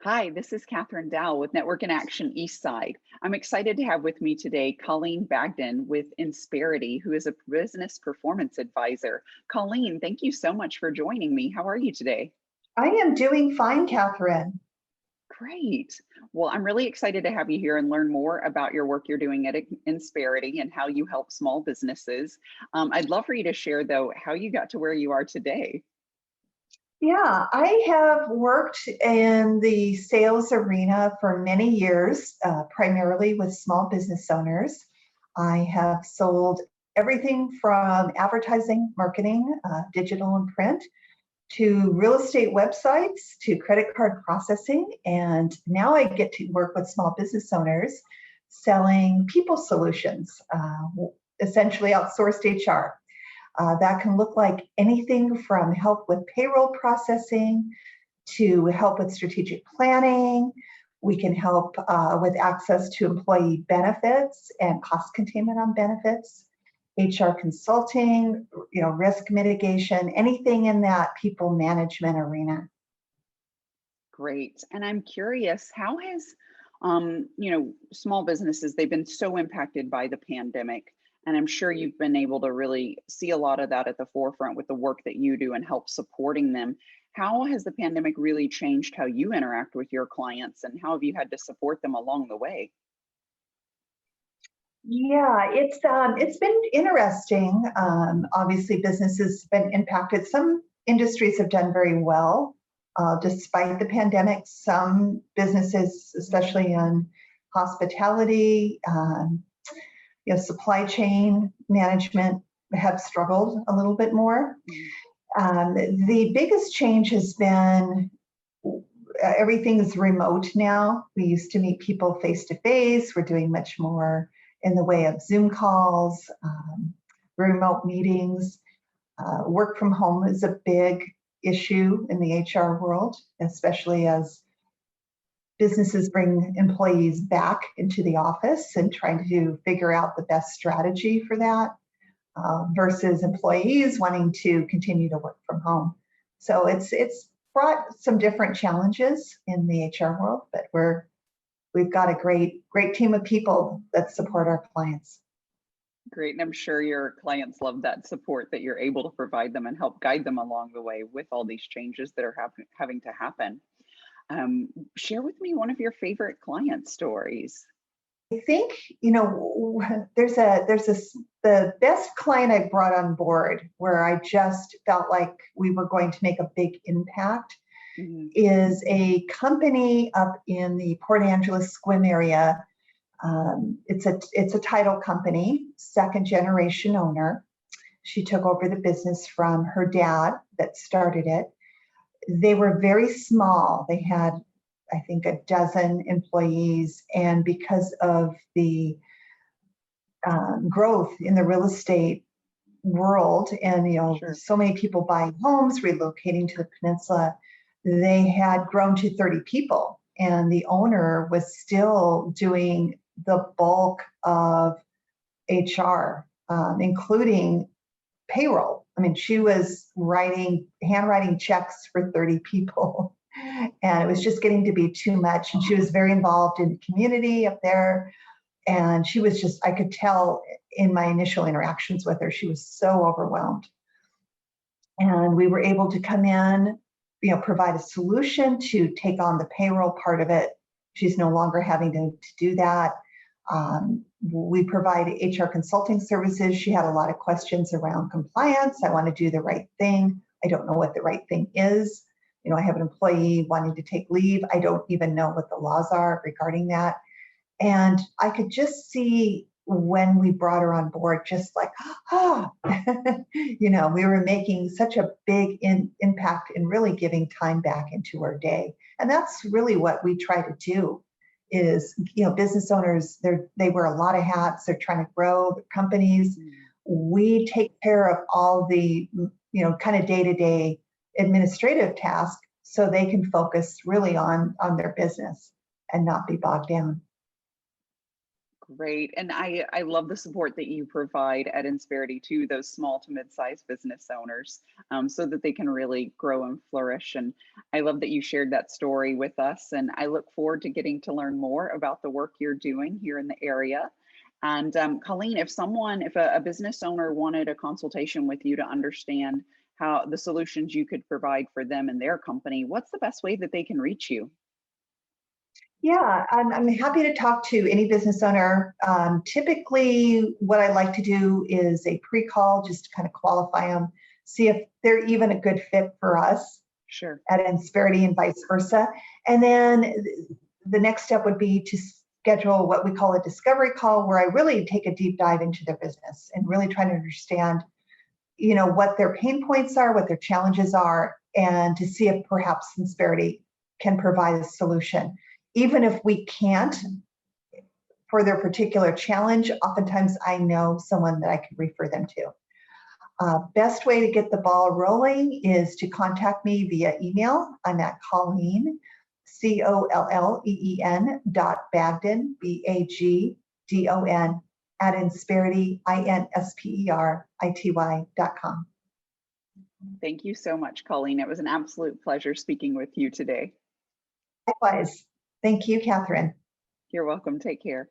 Hi, this is Cathryn Dall with Network in Action Eastside. I'm excited to have with me today Colleen Bagdon with Insperity, who is a business performance advisor. Colleen, thank you so much for joining me. How are you today? I am doing fine, Catherine. Great. Well, I'm really excited to have you here and learn more about your work you're doing at Insperity and how you help small businesses. I'd love for you to share, though, how you got to where you are today. Yeah, I have worked in the sales arena for many years, primarily with small business owners. I have sold everything from advertising, marketing, digital and print, to real estate websites, to credit card processing. And now I get to work with small business owners selling people solutions, essentially outsourced HR. That can look like anything from help with payroll processing to help with strategic planning. We can help with access to employee benefits and cost containment on benefits, HR consulting, risk mitigation, anything in that people management arena. Great. And I'm curious, how has, small businesses, they've been so impacted by the pandemic. And I'm sure you've been able to really see a lot of that at the forefront with the work that you do and help supporting them. How has the pandemic really changed how you interact with your clients, and how have you had to support them along the way? Yeah, it's been interesting. Obviously, business has been impacted. Some industries have done very well despite the pandemic. Some businesses, especially in hospitality, supply chain management, have struggled a little bit more. The biggest change has been everything is remote now. We used to meet people face to face. We're doing much more in the way of Zoom calls, remote meetings. Work from home is a big issue in the HR world, especially as businesses bring employees back into the office and trying to figure out the best strategy for that versus employees wanting to continue to work from home. So it's brought some different challenges in the HR world, but we've got a great team of people that support our clients. Great. And I'm sure your clients love that support that you're able to provide them and help guide them along the way with all these changes that are having to happen. Share with me one of your favorite client stories. I think, the best client I brought on board where I just felt like we were going to make a big impact is a company up in the Port Angeles Squim area. It's a title company, second generation owner. She took over the business from her dad that started it. They were very small. They had, I think, a dozen employees, and because of the growth in the real estate world and Sure. so many people buying homes, relocating to the peninsula, they had grown to 30 people, and the owner was still doing the bulk of HR, including payroll. I mean, she was handwriting checks for 30 people, and it was just getting to be too much. And she was very involved in the community up there. And she was I could tell in my initial interactions with her, she was so overwhelmed. And we were able to come in, provide a solution to take on the payroll part of it. She's no longer having to do that. We provide HR consulting services. She had a lot of questions around compliance. I want to do the right thing. I don't know what the right thing is. I have an employee wanting to take leave. I don't even know what the laws are regarding that. And I could just see when we brought her on board, just like, we were making such a big impact in really giving time back into her day. And that's really what we try to do is, business owners, they wear a lot of hats. They're trying to grow their companies. We take care of all the, kind of day-to-day administrative tasks so they can focus really on their business and not be bogged down. Great. And I love the support that you provide at Insperity to those small to mid-sized business owners, so that they can really grow and flourish. And I love that you shared that story with us. And I look forward to getting to learn more about the work you're doing here in the area. And Colleen, if a business owner wanted a consultation with you to understand how the solutions you could provide for them and their company, what's the best way that they can reach you? Yeah, I'm happy to talk to any business owner. Typically, what I like to do is a pre-call just to kind of qualify them, see if they're even a good fit for us Sure. at Insperity and vice versa. And then the next step would be to schedule what we call a discovery call, where I really take a deep dive into their business and really try to understand, what their pain points are, what their challenges are, and to see if perhaps Insperity can provide a solution. Even if we can't for their particular challenge, oftentimes I know someone that I can refer them to. Best way to get the ball rolling is to contact me via email. I'm at Colleen, Colleen .Bagdon, Bagdon, at Insperity, Insperity.com. Thank you so much, Colleen. It was an absolute pleasure speaking with you today. Likewise. Thank you, Cathryn. You're welcome. Take care.